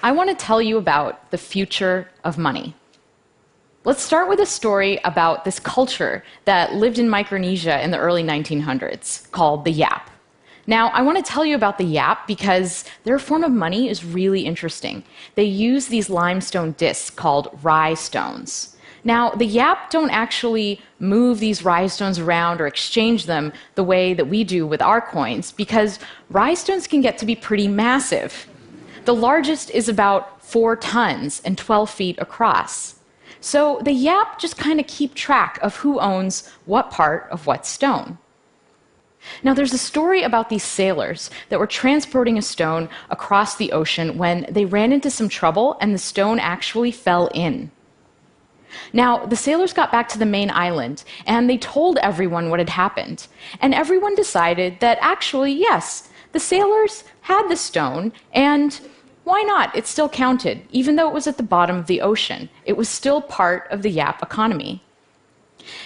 I want to tell you about the future of money. Let's start with a story about this culture that lived in Micronesia in the early 1900s called the Yap. Now, I want to tell you about the Yap because their form of money is really interesting. They use these limestone discs called rye stones. Now, the Yap don't actually move these rye stones around or exchange them the way that we do with our coins because rye stones can get to be pretty massive. The largest is about 4 tons and 12 feet across. So the Yap just kind of keep track of who owns what part of what stone. Now, there's a story about these sailors that were transporting a stone across the ocean when they ran into some trouble and the stone actually fell in. Now, the sailors got back to the main island and they told everyone what had happened. And everyone decided that actually, yes, the sailors had the stone and why not? It still counted, even though it was at the bottom of the ocean. It was still part of the Yap economy.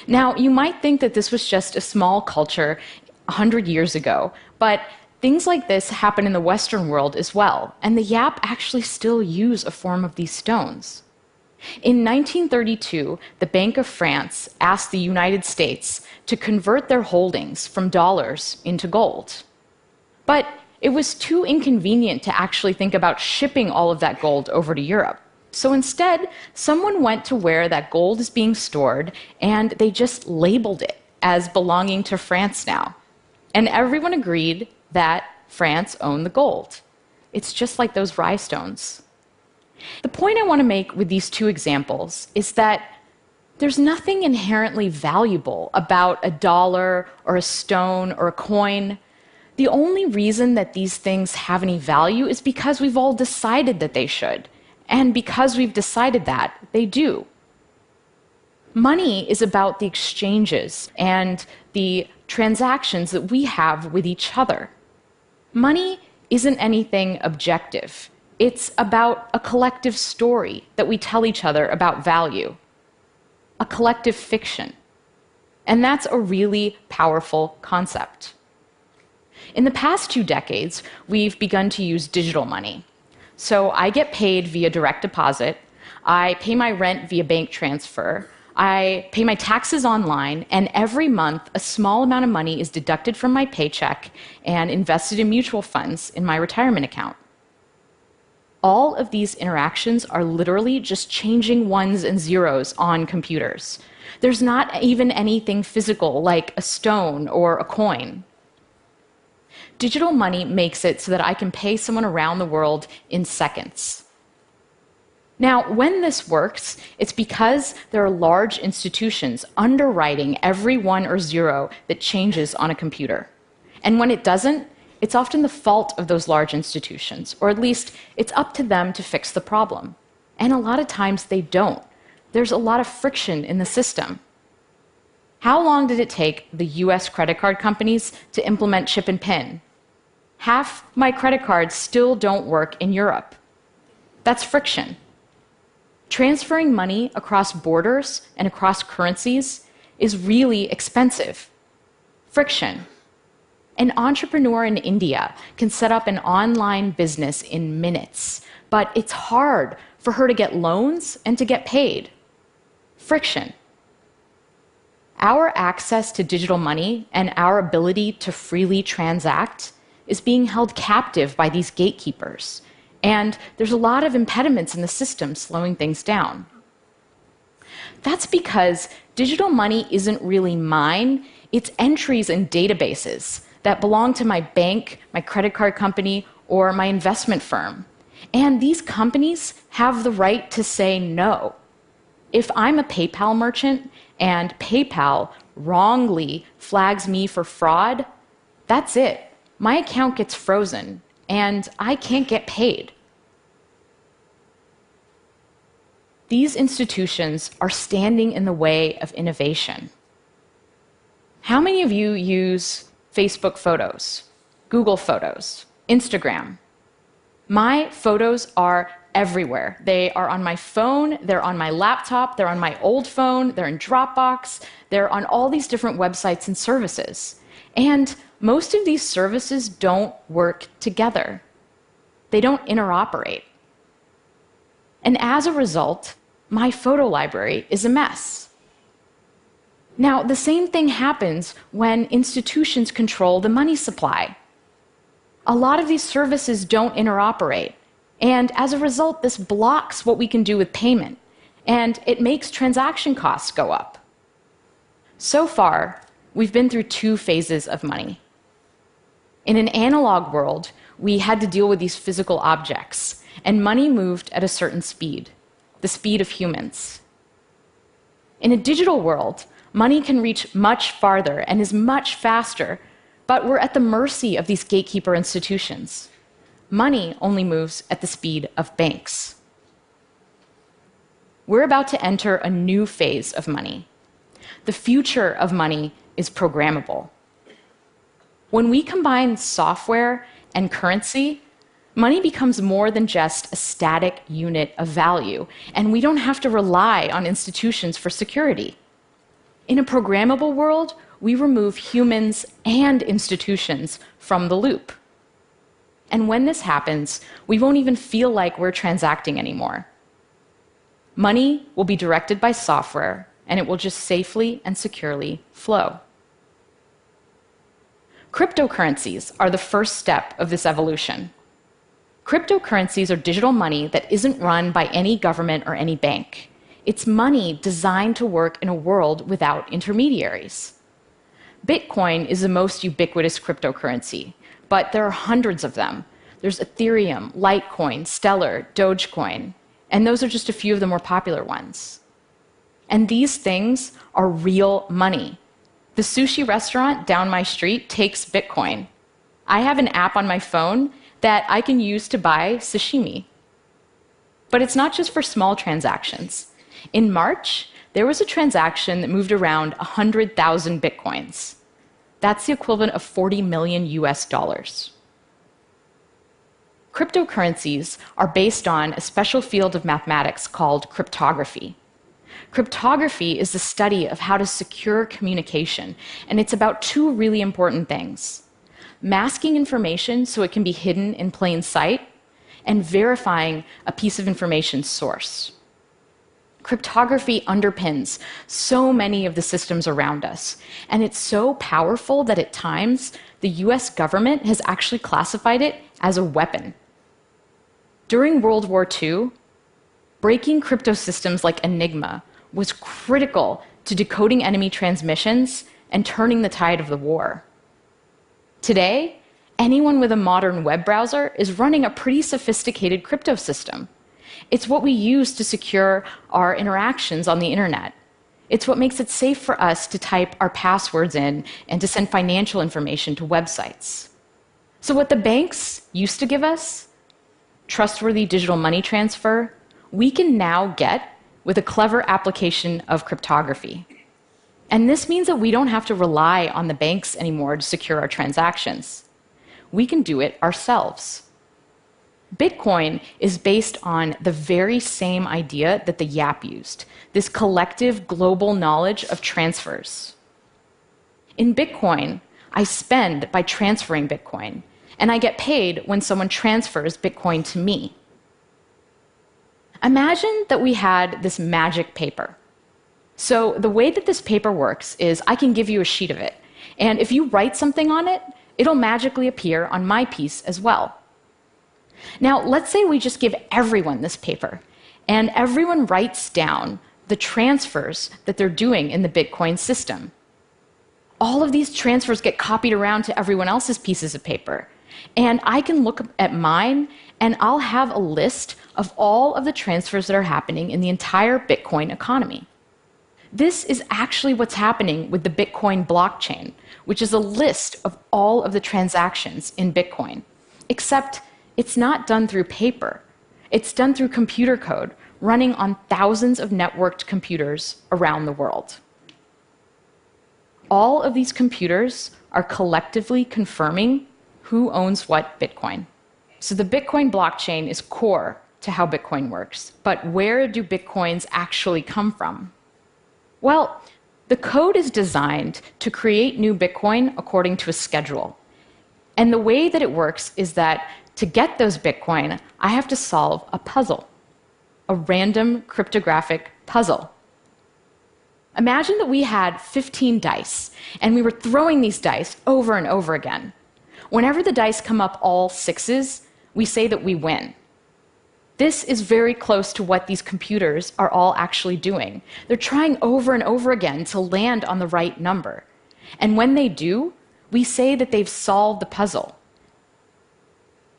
Now, you might think that this was just a small culture 100 years ago, but things like this happen in the Western world as well, and the Yap actually still use a form of these stones. In 1932, the Bank of France asked the United States to convert their holdings from dollars into gold. But it was too inconvenient to actually think about shipping all of that gold over to Europe. So instead, someone went to where that gold is being stored, and they just labeled it as belonging to France now. And everyone agreed that France owned the gold. It's just like those rye stones. The point I want to make with these two examples is that there's nothing inherently valuable about a dollar or a stone or a coin. The only reason that these things have any value is because we've all decided that they should. And because we've decided that, they do. Money is about the exchanges and the transactions that we have with each other. Money isn't anything objective. It's about a collective story that we tell each other about value, a collective fiction. And that's a really powerful concept. In the past 2 decades, we've begun to use digital money. So I get paid via direct deposit, I pay my rent via bank transfer, I pay my taxes online, and every month a small amount of money is deducted from my paycheck and invested in mutual funds in my retirement account. All of these interactions are literally just changing ones and zeros on computers. There's not even anything physical like a stone or a coin. Digital money makes it so that I can pay someone around the world in seconds. Now, when this works, it's because there are large institutions underwriting every 1 or 0 that changes on a computer. And when it doesn't, it's often the fault of those large institutions, or at least it's up to them to fix the problem. And a lot of times they don't. There's a lot of friction in the system. How long did it take the US credit card companies to implement chip and PIN? Half my credit cards still don't work in Europe. That's friction. Transferring money across borders and across currencies is really expensive. Friction. An entrepreneur in India can set up an online business in minutes, but it's hard for her to get loans and to get paid. Friction. Our access to digital money and our ability to freely transact is being held captive by these gatekeepers. And there's a lot of impediments in the system slowing things down. That's because digital money isn't really mine, it's entries in databases that belong to my bank, my credit card company, or my investment firm. And these companies have the right to say no. If I'm a PayPal merchant and PayPal wrongly flags me for fraud, that's it. My account gets frozen and I can't get paid. These institutions are standing in the way of innovation. How many of you use Facebook Photos, Google Photos, Instagram? My photos are everywhere. They are on my phone, they're on my laptop, they're on my old phone, they're in Dropbox, they're on all these different websites and services. And most of these services don't work together. They don't interoperate. And as a result, my photo library is a mess. Now, the same thing happens when institutions control the money supply. A lot of these services don't interoperate, and as a result, this blocks what we can do with payment, and it makes transaction costs go up. So far, we've been through two phases of money. In an analog world, we had to deal with these physical objects, and money moved at a certain speed, the speed of humans. In a digital world, money can reach much farther and is much faster, but we're at the mercy of these gatekeeper institutions. Money only moves at the speed of banks. We're about to enter a new phase of money. The future of money is programmable. When we combine software and currency, money becomes more than just a static unit of value, and we don't have to rely on institutions for security. In a programmable world, we remove humans and institutions from the loop. And when this happens, we won't even feel like we're transacting anymore. Money will be directed by software, and it will just safely and securely flow. Cryptocurrencies are the first step of this evolution. Cryptocurrencies are digital money that isn't run by any government or any bank. It's money designed to work in a world without intermediaries. Bitcoin is the most ubiquitous cryptocurrency, but there are hundreds of them. There's Ethereum, Litecoin, Stellar, Dogecoin, and those are just a few of the more popular ones. And these things are real money. The sushi restaurant down my street takes Bitcoin. I have an app on my phone that I can use to buy sashimi. But it's not just for small transactions. In March, there was a transaction that moved around 100,000 Bitcoins. That's the equivalent of 40 million US dollars. Cryptocurrencies are based on a special field of mathematics called cryptography. Cryptography is the study of how to secure communication, and it's about two really important things: masking information so it can be hidden in plain sight, and verifying a piece of information's source. Cryptography underpins so many of the systems around us, and it's so powerful that at times the US government has actually classified it as a weapon. During World War II, breaking crypto systems like Enigma was critical to decoding enemy transmissions and turning the tide of the war. Today, anyone with a modern web browser is running a pretty sophisticated crypto system. It's what we use to secure our interactions on the internet. It's what makes it safe for us to type our passwords in and to send financial information to websites. So what the banks used to give us, trustworthy digital money transfer, we can now get with a clever application of cryptography. And this means that we don't have to rely on the banks anymore to secure our transactions. We can do it ourselves. Bitcoin is based on the very same idea that the Yap used, this collective global knowledge of transfers. In Bitcoin, I spend by transferring Bitcoin, and I get paid when someone transfers Bitcoin to me. Imagine that we had this magic paper. So the way that this paper works is I can give you a sheet of it, and if you write something on it, it'll magically appear on my piece as well. Now, let's say we just give everyone this paper, and everyone writes down the transfers that they're doing in the Bitcoin system. All of these transfers get copied around to everyone else's pieces of paper, and I can look at mine, and I'll have a list of all of the transfers that are happening in the entire Bitcoin economy. This is actually what's happening with the Bitcoin blockchain, which is a list of all of the transactions in Bitcoin, except it's not done through paper. It's done through computer code running on thousands of networked computers around the world. All of these computers are collectively confirming who owns what Bitcoin. So the Bitcoin blockchain is core to how Bitcoin works. But where do Bitcoins actually come from? Well, the code is designed to create new Bitcoin according to a schedule. And the way that it works is that to get those Bitcoin, I have to solve a puzzle. a random cryptographic puzzle. Imagine that we had 15 dice, and we were throwing these dice over and over again. Whenever the dice come up all sixes, we say that we win. This is very close to what these computers are all actually doing. They're trying over and over again to land on the right number. And when they do, we say that they've solved the puzzle.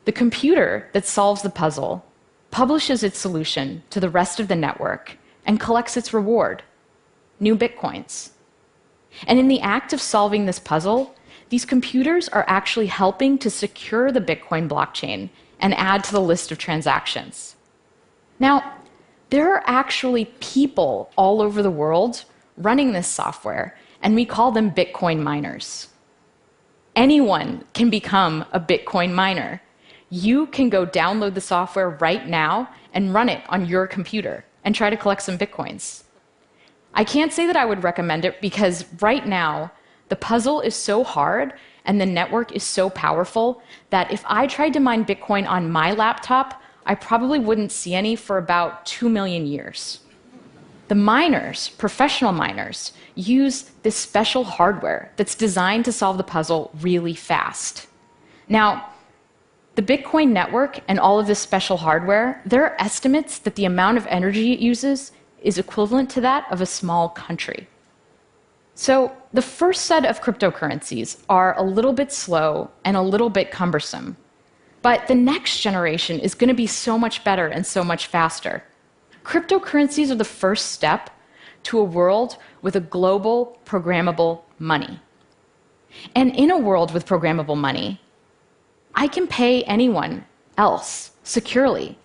The computer that solves the puzzle publishes its solution to the rest of the network and collects its reward, new bitcoins. And in the act of solving this puzzle, these computers are actually helping to secure the Bitcoin blockchain and add to the list of transactions. Now, there are actually people all over the world running this software, and we call them Bitcoin miners. Anyone can become a Bitcoin miner. You can go download the software right now and run it on your computer and try to collect some Bitcoins. I can't say that I would recommend it because right now, the puzzle is so hard and the network is so powerful that if I tried to mine Bitcoin on my laptop, I probably wouldn't see any for about 2 million years. The miners, professional miners, use this special hardware that's designed to solve the puzzle really fast. Now, the Bitcoin network and all of this special hardware, there are estimates that the amount of energy it uses is equivalent to that of a small country. So the first set of cryptocurrencies are a little bit slow and a little bit cumbersome. But the next generation is going to be so much better and so much faster. Cryptocurrencies are the first step to a world with a global programmable money. And in a world with programmable money, I can pay anyone else securely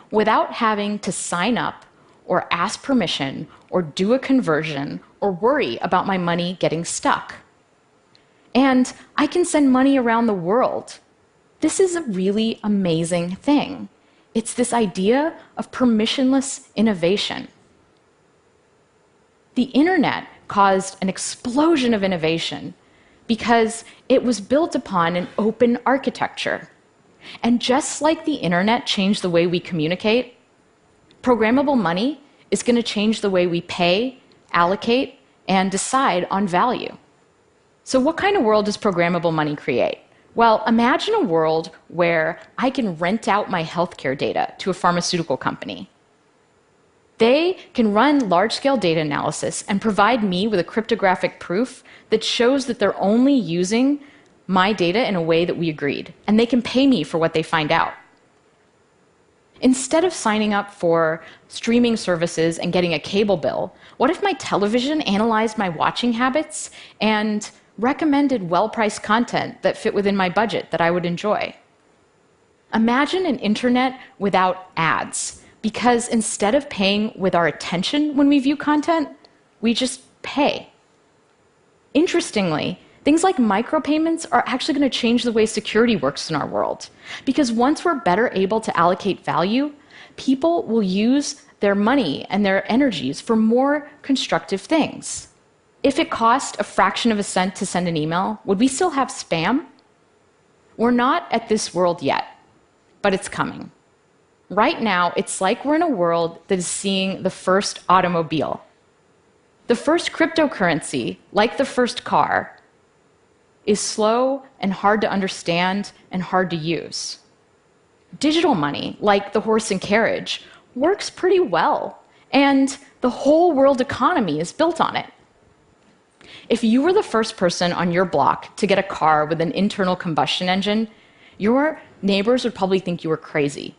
without having to sign up or ask permission or do a conversion or worry about my money getting stuck. And I can send money around the world. This is a really amazing thing. It's this idea of permissionless innovation. The internet caused an explosion of innovation because it was built upon an open architecture. And just like the internet changed the way we communicate, programmable money is going to change the way we pay, allocate, and decide on value. So what kind of world does programmable money create? Well, imagine a world where I can rent out my healthcare data to a pharmaceutical company. They can run large-scale data analysis and provide me with a cryptographic proof that shows that they're only using my data in a way that we agreed, and they can pay me for what they find out. Instead of signing up for streaming services and getting a cable bill, what if my television analyzed my watching habits and recommended well-priced content that fit within my budget that I would enjoy? Imagine an internet without ads, because instead of paying with our attention when we view content, we just pay. Interestingly, things like micropayments are actually going to change the way security works in our world. Because once we're better able to allocate value, people will use their money and their energies for more constructive things. If it cost a fraction of a cent to send an email, would we still have spam? We're not at this world yet, but it's coming. Right now, it's like we're in a world that is seeing the first automobile. The first cryptocurrency, like the first car, is slow and hard to understand and hard to use. Digital money, like the horse and carriage, works pretty well, and the whole world economy is built on it. If you were the first person on your block to get a car with an internal combustion engine, your neighbors would probably think you were crazy.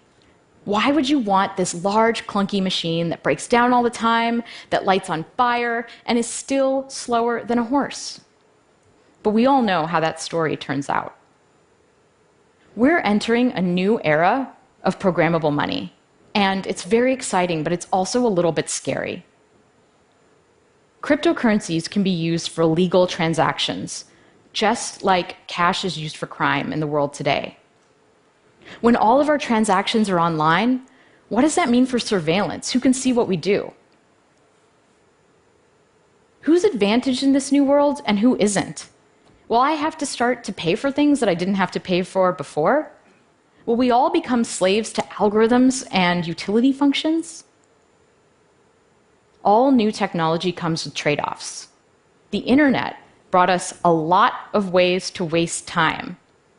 Why would you want this large, clunky machine that breaks down all the time, that lights on fire, and is still slower than a horse? But we all know how that story turns out. We're entering a new era of programmable money, and it's very exciting, but it's also a little bit scary. Cryptocurrencies can be used for legal transactions, just like cash is used for crime in the world today. When all of our transactions are online, what does that mean for surveillance? Who can see what we do? Who's advantaged in this new world and who isn't? Will I have to start to pay for things that I didn't have to pay for before? Will we all become slaves to algorithms and utility functions? all new technology comes with trade-offs. The internet brought us a lot of ways to waste time,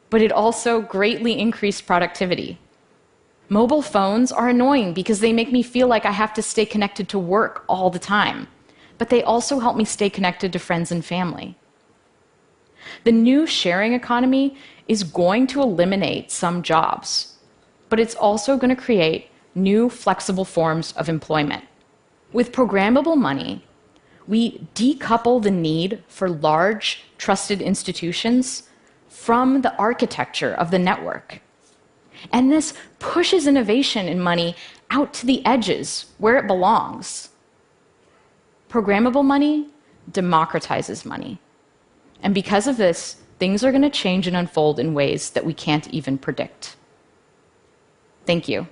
but it also greatly increased productivity. Mobile phones are annoying because they make me feel like I have to stay connected to work all the time, but they also help me stay connected to friends and family. The new sharing economy is going to eliminate some jobs, but it's also going to create new flexible forms of employment. With programmable money, we decouple the need for large, trusted institutions from the architecture of the network. And this pushes innovation in money out to the edges where it belongs. Programmable money democratizes money. And because of this, things are going to change and unfold in ways that we can't even predict. Thank you.